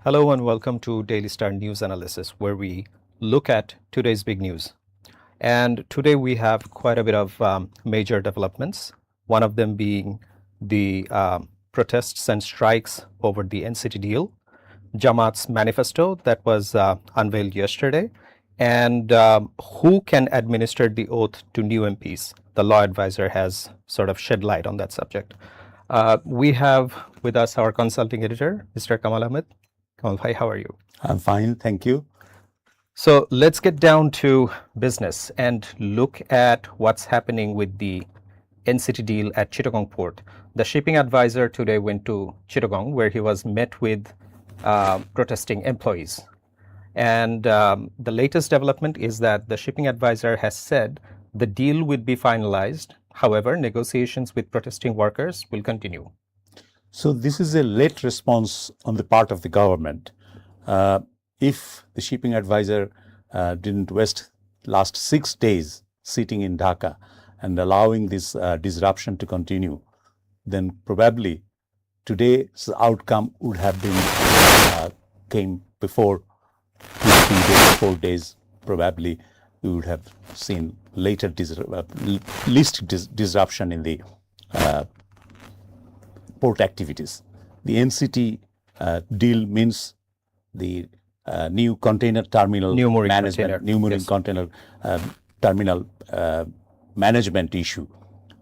Hello and welcome to Daily Star News Analysis, where we look at today's big news. And today we have quite a bit of major developments, one of them being the protests and strikes over the NCT deal, Jamaat's manifesto that was unveiled yesterday, and who can administer the oath to new MPs. The law advisor has sort of shed light on that subject. We have with us our consulting editor, Mr. Kamal Ahmed. Kamal Bhai, how are you? I'm fine, thank you. So let's get down to business and look at what's happening with the NCT deal at Chittagong port. The shipping advisor today went to Chittagong, where he was met with protesting employees. And the latest development is that the shipping advisor has said the deal would be finalized. However, negotiations with protesting workers will continue. So this is a late response on the part of the government. If the shipping advisor didn't waste last 6 days sitting in Dhaka and allowing this disruption to continue, then probably today's outcome would have been came before 2 days, 4 days. Probably we would have seen later least disruption in the port activities. The NCT deal means the new container terminal management, new mooring container terminal management issue,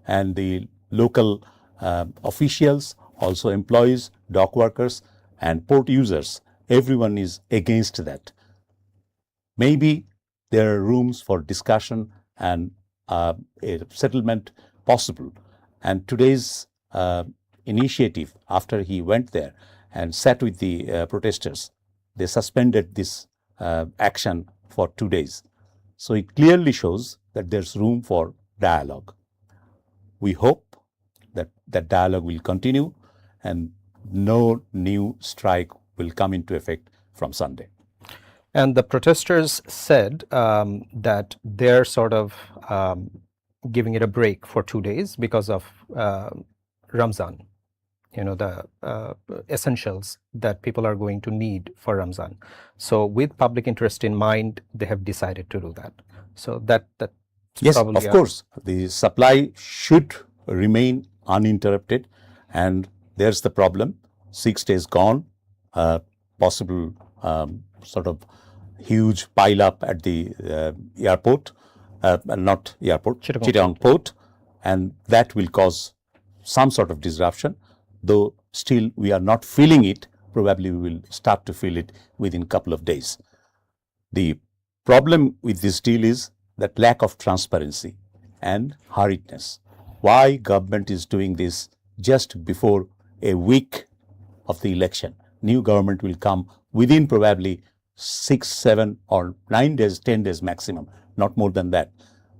and the local officials, also employees, dock workers, and port users. Everyone is against that. Maybe there are rooms for discussion and a settlement possible. And today's initiative, after he went there and sat with the protesters, they suspended this action for 2 days. So it clearly shows that there's room for dialogue. We hope that that dialogue will continue and no new strike will come into effect from Sunday. And the protesters said that they're sort of giving it a break for 2 days because of Ramzan, the essentials that people are going to need for Ramzan. So with public interest in mind, they have decided to do that. So that's yes, of course, the supply should remain uninterrupted, and there's the problem. 6 days gone, possible sort of huge pile up at the airport, not airport, Chittagong port, and that will cause some sort of disruption. Though still we are not feeling it, probably we will start to feel it within a couple of days. The problem with this deal is that lack of transparency and hurriedness. Why government is doing this just before a week of the election? New government will come within probably 6, 7 or 9 days, 10 days maximum, not more than that.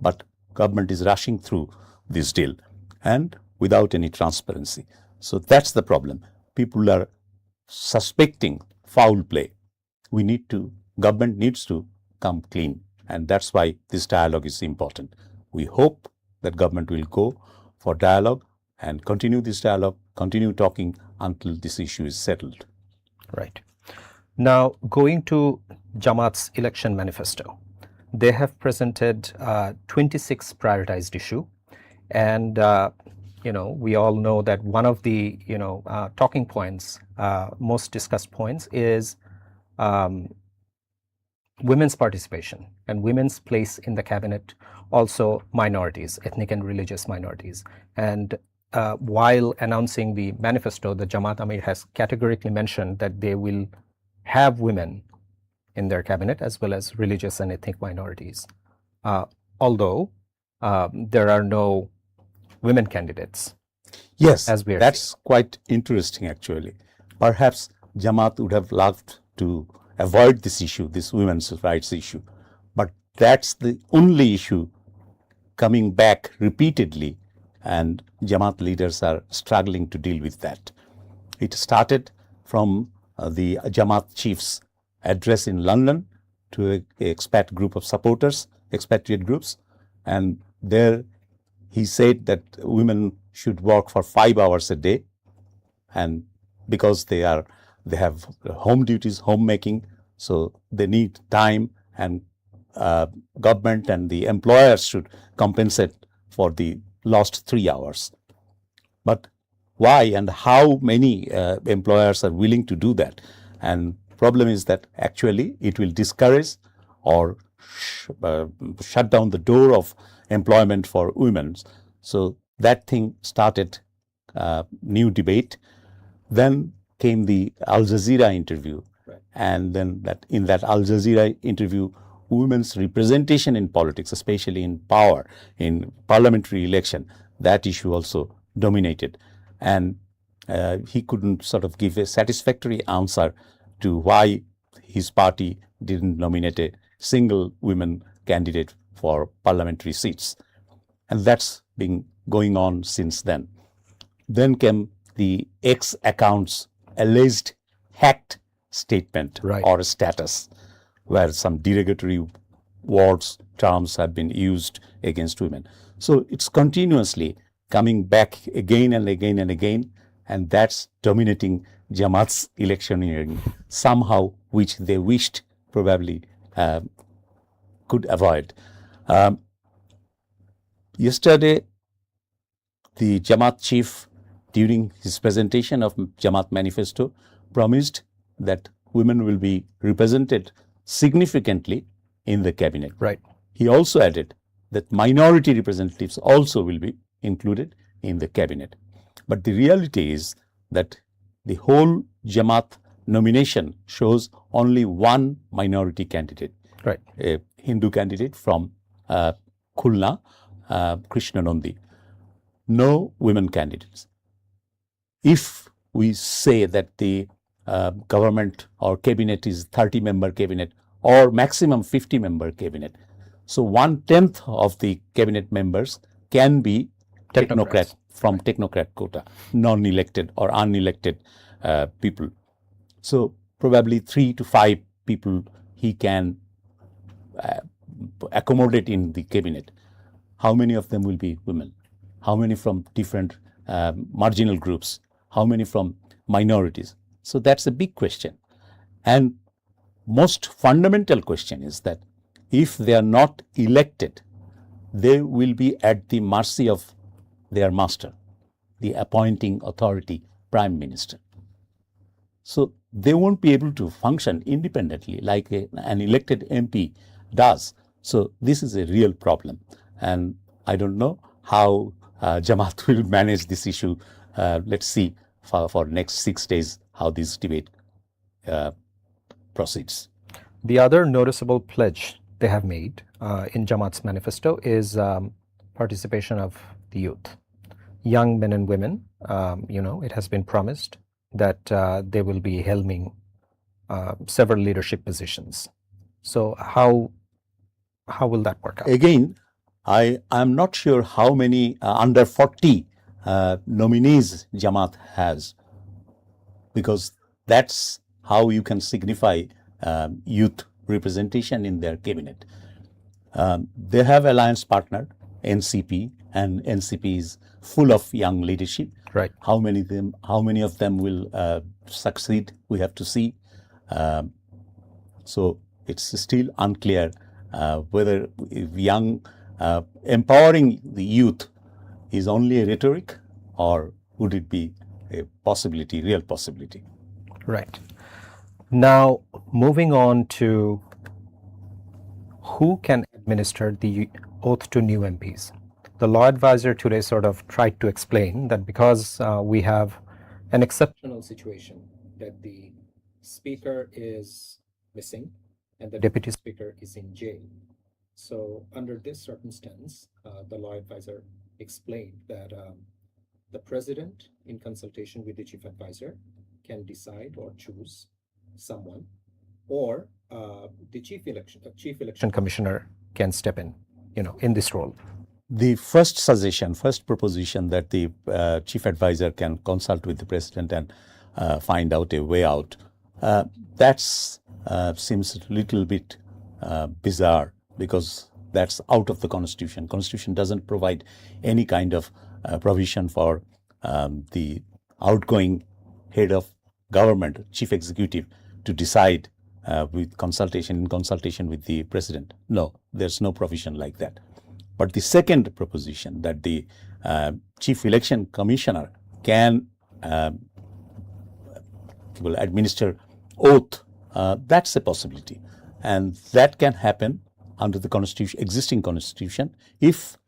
But government is rushing through this deal and without any transparency. So that's the problem. People are suspecting foul play. Government needs to come clean, and that's why this dialogue is important. We hope that government will go for dialogue and continue this dialogue, continue talking until this issue is settled. Right. Now, going to Jamaat's election manifesto, they have presented 26 prioritized issue, and we all know that one of the talking points, most discussed points, is women's participation and women's place in the cabinet, also minorities, ethnic and religious minorities. And while announcing the manifesto, the Jamaat Amir has categorically mentioned that they will have women in their cabinet as well as religious and ethnic minorities, although there are no women candidates. Yes, that's quite interesting actually. Perhaps Jamaat would have loved to avoid this issue, this women's rights issue, but that's the only issue coming back repeatedly, and Jamaat leaders are struggling to deal with that. It started from the Jamaat chief's address in London to an expat group of supporters, expatriate groups, and there he said that women should work for 5 hours a day, and because they are they have home duties, homemaking, so they need time, and government and the employers should compensate for the lost 3 hours. But why and how many employers are willing to do that? And problem is that actually it will discourage or shut down the door of employment for women. So that thing started new debate. Then came the Al Jazeera interview, and then in that Al Jazeera interview, women's representation in politics, especially in power, in parliamentary election, that issue also dominated. And he couldn't sort of give a satisfactory answer to why his party didn't nominate a single women candidate for parliamentary seats. And that's been going on since then. Then came the X account's alleged hacked statement or status, where some derogatory words, terms have been used against women. So it's continuously coming back again and again and again, and that's dominating Jamaat's electioneering somehow, which they wished probably could avoid. Yesterday, the Jamaat chief, during his presentation of Jamaat manifesto, promised that women will be represented significantly in the cabinet. Right. He also added that minority representatives also will be included in the cabinet. But the reality is that the whole Jamaat nomination shows only one minority candidate, right, a Hindu candidate from Khulna, Krishna Nandi. No women candidates. If we say that the government or cabinet is 30-member cabinet or maximum 50-member cabinet, so 1/10 of the cabinet members can be technocrat from technocrat quota, non-elected or unelected people. So probably 3 to 5 people he can accommodate in the cabinet. How many of them will be women? How many from different marginal groups? How many from minorities? So that's a big question. And most fundamental question is that if they are not elected, they will be at the mercy of their master, the appointing authority, prime minister. So they won't be able to function independently like an elected MP does. So this is a real problem. And I don't know how Jamaat will manage this issue. Let's see for next 6 days how this debate proceeds. The other noticeable pledge they have made in Jamaat's manifesto is participation of the youth, young men and women. It has been promised that they will be helming several leadership positions. So how will that work out? Again, I am not sure how many under 40 nominees Jamaat has, because that's how you can signify youth representation in their cabinet. They have alliance partner NCP, and NCP is full of young leadership. Right. How many of them will succeed? We have to see. So it's still unclear whether empowering the youth is only a rhetoric, or would it be a possibility, real possibility? Right. Now, moving on to who can administer the oath to new MPs. The law advisor today sort of tried to explain that because we have an exceptional situation that the speaker is missing and the deputy speaker is in jail. So under this circumstance, the law advisor explained that the president, in consultation with the chief advisor, can decide or choose someone, or the chief election commissioner can step in this role. The first proposition that the chief advisor can consult with the president and find out a way out, that seems a little bit bizarre, because that's out of the Constitution. Constitution doesn't provide any kind of provision for the outgoing head of government, chief executive, to decide in consultation with the president. No, there's no provision like that. But the second proposition, that the chief election commissioner can administer oath, that's a possibility, and that can happen under the existing constitution if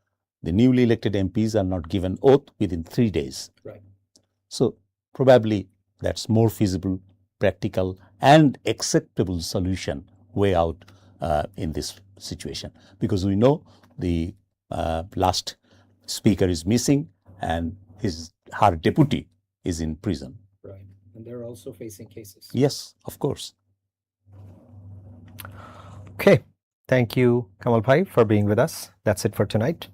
the newly elected MPs are not given oath within 3 days. Right. So probably that's more feasible, practical, and acceptable solution way out in this situation, because we know the last speaker is missing and her deputy is in prison. Right. And they're also facing cases. Yes, of course. Okay. Thank you, Kamal Bhai, for being with us. That's it for tonight.